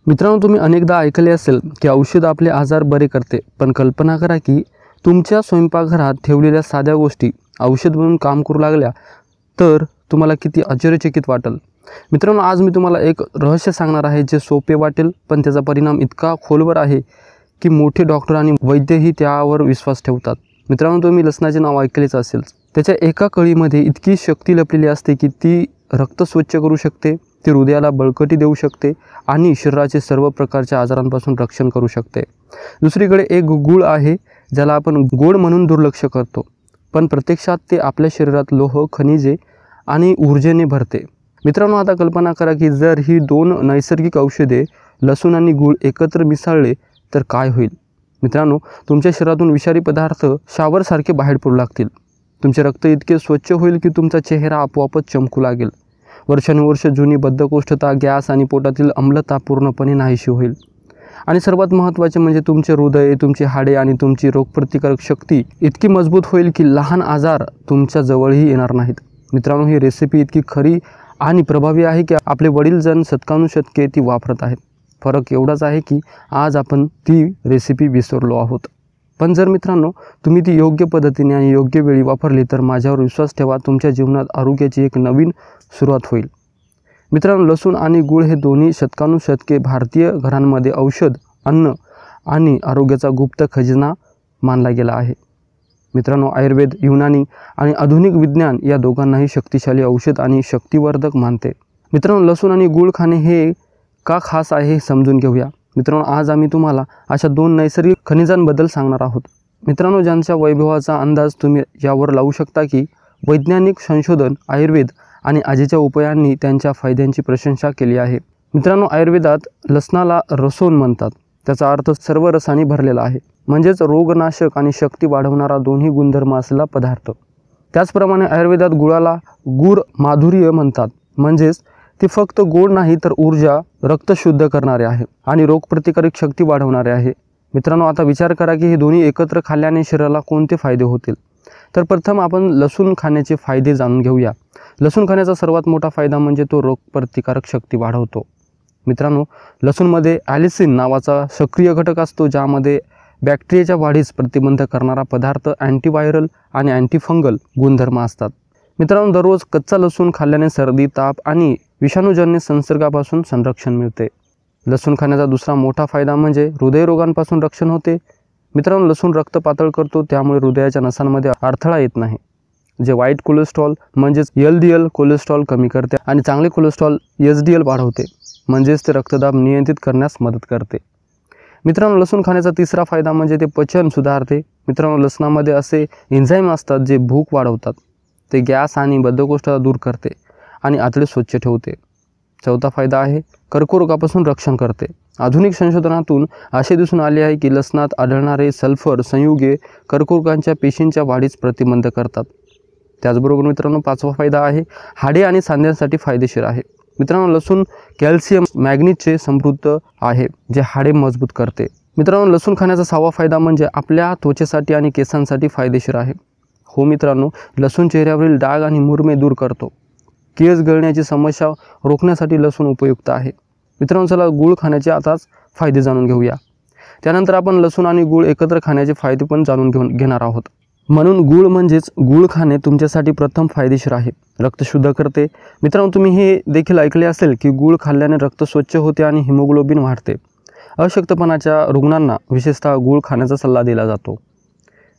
मित्रांनो, तुम्ही अनेकदा ऐकले असेल की औषध आपले आजार बरे करते, पण कल्पना करा की तुमच्या स्वयंपाकघरात ठेवलेल्या साध्या गोष्टी औषध म्हणून काम करू लागल्या तर तुम्हाला किती आश्चर्यचकित वाटेल। मित्रांनो, आज मी तुम्हाला एक रहस्य सांगणार आहे जे सोपे वाटेल, पण त्याचा परिणाम इतका खोलवर आहे की मोठे डॉक्टर आणि वैद्यही त्यावर विश्वास ठेवतात। मित्रांनो, तुम्ही लसणाचे नाव ऐकलेच असेल। त्याच्या एका कळीमध्ये इतकी शक्ती लपलेली असते की ती रक्त स्वच्छ करू शकते, ती हृदयाला बळकटी देऊ शकते आणि शरीराचे सर्व प्रकारच्या आजारांपासून रक्षण करू शकते। दुसरीकडे एक गूळ आहे ज्याला आपण गोड म्हणून दुर्लक्ष करतो, पण प्रत्यक्षात ते आपल्या शरीरात लोह, खनिजे आणि ऊर्जेने भरते। मित्रांनो, आता कल्पना करा की जर ही दोन नैसर्गिक औषधे लसूण आणि गूळ एकत्र मिसळले तर काय होईल। मित्रांनो, तुमच्या शरीरातून विषारी पदार्थ शावरसारखे बाहेर पडू लागतील। तुमचे रक्त इतके स्वच्छ होईल की तुमचा चेहरा आपोआपच चमकू लागेल। वर्षानुवर्ष जुनी बद्धकोष्ठता, गॅस आणि पोटातील आम्लता पूर्णपणे नाहीशी होईल। आणि सर्वात महत्त्वाचे म्हणजे तुमचे हृदय, तुमची हाडे आणि तुमची रोगप्रतिकारक शक्ती इतकी मजबूत होईल की लहान आजार तुमच्या जवळही येणार नाहीत। मित्रांनो, ही रेसिपी इतकी खरी आणि प्रभावी आहे की आपले वडीलजण शतकानुशतके ती वापरत आहेत। फरक एवढाच आहे की आज आपण ती रेसिपी विसरलो आहोत। पण जर मित्रांनो तुम्ही ती योग्य पद्धतीने आणि योग्य वेळी वापरली तर माझ्यावर विश्वास ठेवा, तुमच्या जीवनात आरोग्याची एक नवीन सुरुवात होईल। मित्रांनो, लसूण आणि गूळ हे दोन्ही शतकानुशतके भारतीय घरांमध्ये औषध, अन्न आणि आरोग्याचा गुप्त खजिना मानला गेला आहे। मित्रांनो, आयुर्वेद, युनानी आणि आधुनिक विज्ञान या दोघांनाही शक्तिशाली औषध आणि शक्तिवर्धक मानते। मित्रांनो, लसूण आणि गूळ खाणे हे का खास आहे हे समजून घेऊया। मित्रांनो, आज आम्ही तुम्हाला अशा दोन नैसर्गिक खनिजांबद्दल सांगणार आहोत। मित्रांनो, ज्यांच्या वैभवाचा अंदाज तुम्ही यावर लावू शकता की वैज्ञानिक संशोधन, आयुर्वेद आणि आजीच्या उपायांनी त्यांच्या फायद्यांची प्रशंसा केली आहे। मित्रांनो, आयुर्वेदात लसणाला रसोन म्हणतात। त्याचा अर्थ सर्व रसाने भरलेला आहे, म्हणजेच रोगनाशक आणि शक्ती वाढवणारा दोन्ही गुणधर्म असलेला पदार्थ। त्याचप्रमाणे आयुर्वेदात गुळाला गुर माधुर्य म्हणतात, म्हणजेच ते फक्त गोड नाही तर ऊर्जा, रक्त शुद्ध करणारे आहे आणि रोगप्रतिकारक शक्ती वाढवणारे आहे। मित्रांनो, आता विचार करा की हे दोन्ही एकत्र खाल्ल्याने शरीराला कोणते फायदे होतील। तर प्रथम आपण लसूण खाण्याचे फायदे जाणून घेऊया। लसूण खाण्याचा सर्वात मोठा फायदा म्हणजे तो रोगप्रतिकारक शक्ती वाढवतो। मित्रांनो, लसूणमध्ये ॲलिसिन नावाचा सक्रिय घटक असतो, ज्यामध्ये बॅक्टेरियाच्या वाढीस प्रतिबंध करणारा पदार्थ, अँटीव्हायरल आणि अँटीफंगल गुणधर्म असतात। मित्रांनो, दररोज कच्चा लसूण खाल्ल्याने सर्दी, ताप आणि विषाणूजन्य संसर्गापासून संरक्षण मिळते। लसूण खाण्याचा दुसरा मोठा फायदा म्हणजे हृदयरोगांपासून रक्षण होते। मित्रांनो, लसूण रक्त पातळ करतो, त्यामुळे हृदयाच्या नसांमध्ये अडथळा येत नाही, जे वाईट कोलेस्ट्रॉल म्हणजेच LDL कोलेस्ट्रॉल कमी करते आणि चांगले कोलेस्ट्रॉल HDL वाढवते, म्हणजेच ते रक्तदाब नियंत्रित करण्यास मदत करते। मित्रांनो, लसूण खाण्याचा तिसरा फायदा म्हणजे ते पचन सुधारते। मित्रांनो, लसणामध्ये असे एन्झाईम असतात जे भूक वाढवतात, ते गॅस आणि बद्धकोष्ठता दूर करते आणि आतडे स्वच्छ ठेवते। चौथा फायदा आहे कर्करोगापासून रक्षण करते। आधुनिक संशोधनातून असे दिसून आले आहे की लसणात आढळणारे सल्फर संयुगे कर्करोगांच्या पेशींच्या वाढीस प्रतिबंध करतात। त्याचबरोबर मित्रांनो, पाचवा फायदा आहे हाडे आणि सांध्यांसाठी फायदेशीर आहे। मित्रांनो, लसूण कॅल्शियम, मॅग्नीजचे समृद्ध आहे, जे हाडे मजबूत करते। मित्रांनो, लसूण खाण्याचा सहावा फायदा म्हणजे आपल्या त्वचेसाठी आणि केसांसाठी फायदेशीर आहे। हो मित्रांनो, लसूण चेहऱ्यावरील डाग आणि मुरमे दूर करतो। केस गळण्याची समस्या रोखण्यासाठी लसूण उपयुक्त आहे। मित्रांनो, चला गूळ खाण्याचे आताच फायदे जाणून घेऊया। त्यानंतर आपण लसूण आणि गूळ एकत्र खाण्याचे फायदे पण जाणून घेणार आहोत। म्हणून गूळ खाणे तुमच्यासाठी प्रथम फायदेशीर आहे। रक्त शुद्ध करते। मित्रांनो, तुम्ही हे देखील ऐकले असेल की गूळ खाल्ल्याने रक्त स्वच्छ होते आणि हिमोग्लोबिन वाढते। अशक्तपणाच्या रुग्णांना विशेषतः गूळ खाण्याचा सल्ला दिला जातो।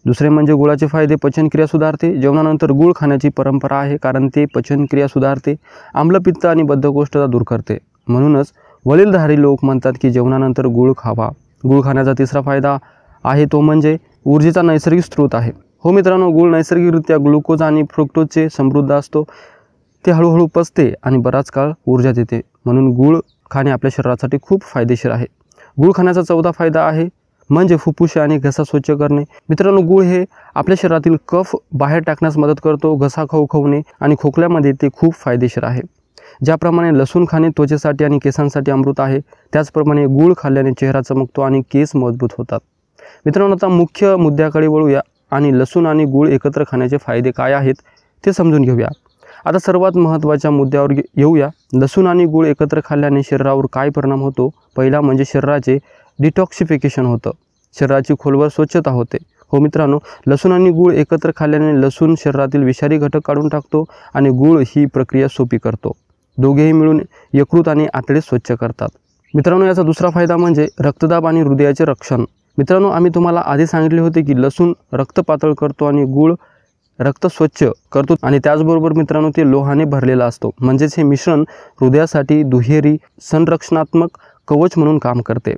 दुसरे म्हणजे गुळाचे फायदे, पचनक्रिया सुधारते। जेवणानंतर गूळ खाण्याची परंपरा आहे, कारण ते पचनक्रिया सुधारते, आम्लपित्त आणि बद्धकोष्ठता दूर करते। म्हणूनच वडीलधारी लोक म्हणतात की जेवणानंतर गूळ खावा। गूळ खाण्याचा तिसरा फायदा आहे तो म्हणजे ऊर्जेचा नैसर्गिक स्रोत आहे। हो मित्रांनो, गूळ नैसर्गिकरित्या ग्लुकोज आणि फ्रुक्टोजचे समृद्ध असतो, ते हळूहळू पचते आणि बराच काळ ऊर्जा देते। म्हणून गूळ खाणे आपल्या शरीरासाठी खूप फायदेशीर आहे। गूळ खाण्याचा चौथा फायदा आहे म्हणजे फुफ्फुसे आणि घसा स्वच्छ करणे। मित्रांनो, गूळ हे आपल्या शरीरातील कफ बाहेर टाकण्यास मदत करतो। घसा खवखवणे आणि खोकल्यामध्ये ते खूप फायदेशीर आहे। ज्याप्रमाणे लसूण खाणे त्वचेसाठी आणि केसांसाठी अमृत आहे, त्याचप्रमाणे गूळ खाल्ल्याने चेहरा चमकतो आणि केस मजबूत होतात। मित्रांनो, आता मुख्य मुद्द्याकडे वळूया आणि लसूण आणि गूळ एकत्र खाण्याचे फायदे काय आहेत ते समजून घेऊया। आता सर्वात महत्त्वाच्या मुद्द्यावर येऊया. लसूण आणि गूळ एकत्र खाल्ल्याने शरीरावर काय परिणाम होतो? पहिला म्हणजे शरीराचे डिटॉक्सिफिकेशन होतं, शरीराची खोलवर स्वच्छता होते. हो मित्रांनो, लसूण आणि गूळ एकत्र खाल्ल्याने लसूण शरीरातील विषारी घटक काढून टाकतो आणि गूळ ही प्रक्रिया सोपी करतो. दोघेही मिळून यकृत आणि आतडे स्वच्छ करतात. मित्रांनो, याचा दुसरा फायदा म्हणजे रक्तदाब आणि हृदयाचे रक्षण. मित्रांनो, आम्ही तुम्हाला आधी सांगितले होते की लसूण रक्त पातळ करतो आणि गूळ रक्त स्वच्छ करतो आणि त्याचबरोबर मित्रांनो ते लोहाने भरलेला असतो. म्हणजेच हे मिश्रण हृदयासाठी दुहेरी संरक्षणात्मक कवच म्हणून काम करते.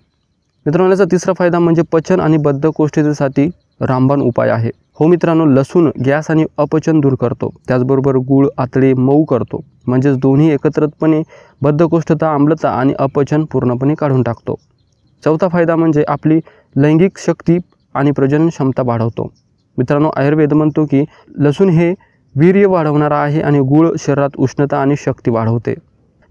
मित्रांनो, याचा तिसरा फायदा म्हणजे पचन आणि बद्धकोष्ठतेसाठी रामबाण उपाय आहे. हो मित्रांनो, लसूण गॅस आणि अपचन दूर करतो, त्याचबरोबर गूळ आतडे मऊ करतो. म्हणजेच दोन्ही एकत्रितपणे बद्धकोष्ठता, आम्लता आणि अपचन पूर्णपणे काढून टाकतो. चौथा फायदा म्हणजे आपली लैंगिक शक्ती आणि प्रजनन क्षमता वाढवतो. मित्रांनो, आयुर्वेद म्हणतो की लसूण हे वीर्य वाढवणारा आहे आणि गूळ शरीरात उष्णता आणि शक्ती वाढवते.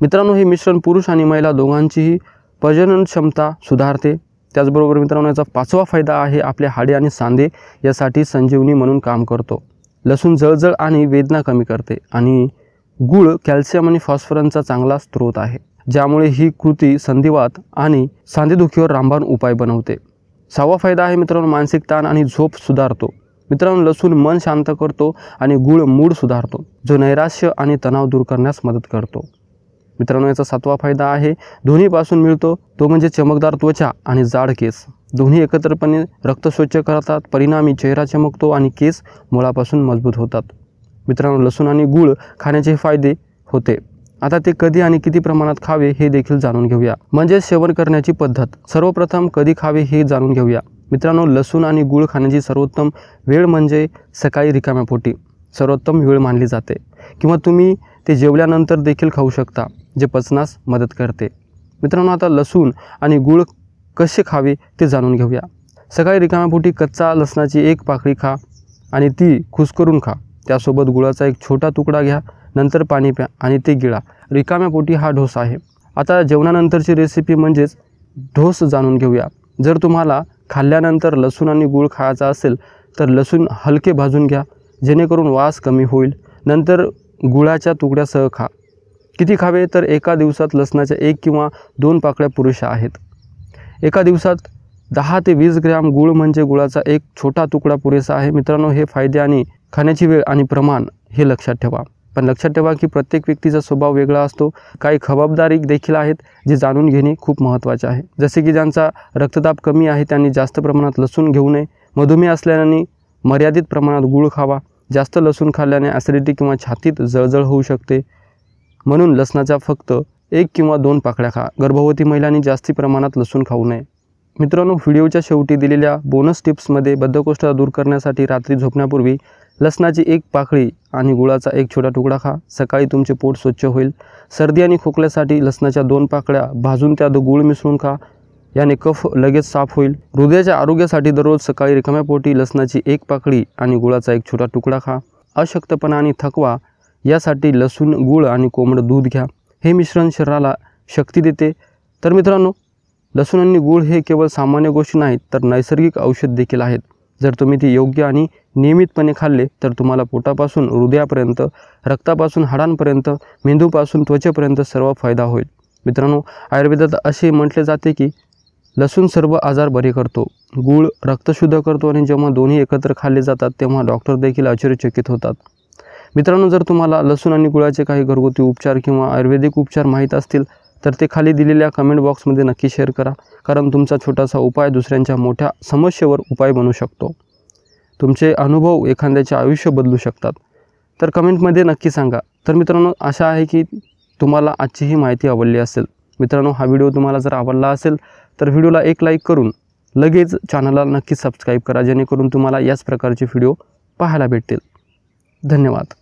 मित्रांनो, हे मिश्रण पुरुष आणि महिला दोघांचीही प्रजनन क्षमता सुधारते. त्याचबरोबर मित्रांनो, याचा पाचवा फायदा आहे आपले हाडे आणि सांधे यासाठी संजीवनी म्हणून काम करतो. लसूण जळजळ आणि वेदना कमी करते आणि गूळ कॅल्शियम आणि फॉस्फरसचा चांगला स्रोत आहे, ज्यामुळे ही कृती संधिवात आणि सांधेदुखीवर रामबाण उपाय बनवते. सहावा फायदा आहे मित्रांनो, मानसिक ताण आणि झोप सुधारतो. मित्रांनो, लसूण मन शांत करतो आणि गूळ मूड सुधारतो, जो नैराश्य आणि तणाव दूर करण्यास मदत करतो. मित्रांनो, याचा सातवा फायदा आहे दोन्हीपासून मिळतो, तो म्हणजे चमकदार त्वचा आणि जाड केस. दोन्ही एकत्रपणे रक्त स्वच्छ करतात, परिणामी चेहरा चमकतो आणि केस मुळापासून मजबूत होतात. मित्रांनो, लसूण आणि गूळ खाण्याचे फायदे होते. आता ते कधी आणि किती प्रमाणात खावे हे देखील जाणून घेऊया. म्हणजे सेवन करण्याची पद्धत. सर्वप्रथम कधी खावे हे जाणून घेऊया. मित्रांनो, लसूण आणि गूळ खाण्याची सर्वोत्तम वेळ म्हणजे सकाळी रिकाम्या पोटी सर्वोत्तम वेळ मानली जाते, किंवा तुम्ही ते जेवल्यानंतर देखील खाऊ शकता, जे पचनास मदत करते. मित्रांनो, आता लसूण आणि गूळ कसे खावे ते जाणून घेऊया. सकाळी रिकाम्या पोटी कच्चा लसणाची एक पाकळी खा आणि ती खुसकरून खा. त्यासोबत गुळाचा एक छोटा तुकडा घ्या, नंतर पाणी प्या आणि ते गिळा. रिकाम्या पोटी हा ढोस आहे. आता जेवणानंतरची रेसिपी म्हणजेच ढोस जाणून घेऊया. जर तुम्हाला खाल्ल्यानंतर लसूण आणि गूळ खायचा असेल तर लसूण हलके भाजून घ्या, जेणेकरून वास कमी होईल. नंतर गुळाच्या तुकड्यासह खा. किती खावे तर एका दिवसात लसणाच्या 1 किंवा 2 पाकळ्या पुरेशा आहेत. एका दिवसात 10 ते 20 ग्रॅम गूळ म्हणजे गुळाचा एक छोटा तुकडा पुरेसा आहे. मित्रांनो, हे फायदे आणि खाण्याची वेळ आणि प्रमाण हे लक्षात ठेवा. पण लक्षात ठेवा की प्रत्येक व्यक्तीचा स्वभाव वेगळा असतो. काही खबरदारी देखील आहेत जे जाणून घेणे खूप महत्त्वाचे आहे. जसे की ज्यांचा रक्तदाब कमी आहे त्यांनी जास्त प्रमाणात लसूण घेऊ नये. मधुमेह असलेल्यांनी मर्यादित प्रमाणात गूळ खावा. जास्त लसूण खाल्ल्याने ॲसिडिटी किंवा छातीत जळजळ होऊ शकते, म्हणून लसणाच्या फक्त 1 किंवा 2 पाकळ्या खा. गर्भवती महिलांनी जास्ती प्रमाणात लसूण खाऊ नये. मित्रांनो, व्हिडिओच्या शेवटी दिलेल्या बोनस टिप्समध्ये बद्धकोष्ठता दूर करण्यासाठी रात्री झोपण्यापूर्वी लसणाची 1 पाकळी आणि गुळाचा एक छोटा तुकडा खा. सकाळी तुमचे पोट स्वच्छ होईल. सर्दी आणि खोकल्यासाठी लसणाच्या 2 पाकळ्या भाजून त्यात गूळ मिसळून खा. याने कफ लगेच साफ होईल. हृदयाच्या आरोग्यासाठी दररोज सकाळी रिकाम्या पोटी लसणाची 1 पाकळी आणि गुळाचा एक छोटा तुकडा खा. अशक्तपणा आणि थकवा यासाठी लसूण, गूळ आणि कोमट दूध घ्या. हे मिश्रण शरीराला शक्ती देते. तर मित्रांनो, लसूण आणि गूळ हे केवळ सामान्य गोष्टी नाहीत, तर नैसर्गिक औषध देखील आहेत. जर तुम्ही ती योग्य आणि नियमितपणे खाल्ले तर तुम्हाला पोटापासून हृदयापर्यंत, रक्तापासून हाडांपर्यंत, मेंदूपासून त्वचेपर्यंत सर्व फायदा होईल. मित्रांनो, आयुर्वेदात असे म्हटले जाते की लसूण सर्व आजार बरे करतो, गूळ रक्त शुद्ध करतो आणि जेव्हा दोन्ही एकत्र खाल्ले जातात तेव्हा डॉक्टर देखील आश्चर्यचकित होतात. मित्रांनो, जर तुम्हाला लसूण आणि गुळाचे काही घरगुती उपचार किंवा आयुर्वेदिक उपचार माहीत असतील तर ते खाली दिलेल्या कमेंट बॉक्समध्ये नक्की शेअर करा, कारण तुमचा छोटासा उपाय दुसऱ्यांच्या मोठ्या समस्येवर उपाय बनू शकतो. तुमचे अनुभव एखाद्याचे आयुष्य बदलू शकतात. तर कमेंटमध्ये नक्की सांगा. तर मित्रांनो, आशा आहे की तुम्हाला आजची ही माहिती आवडली असेल. मित्रांनो, हा व्हिडिओ तुम्हाला जर आवडला असेल तर व्हिडिओला एक लाईक करून लगेच चॅनलला नक्की सबस्क्राईब करा, जेणेकरून तुम्हाला याच प्रकारचे व्हिडिओ पाहायला भेटतील. धन्यवाद.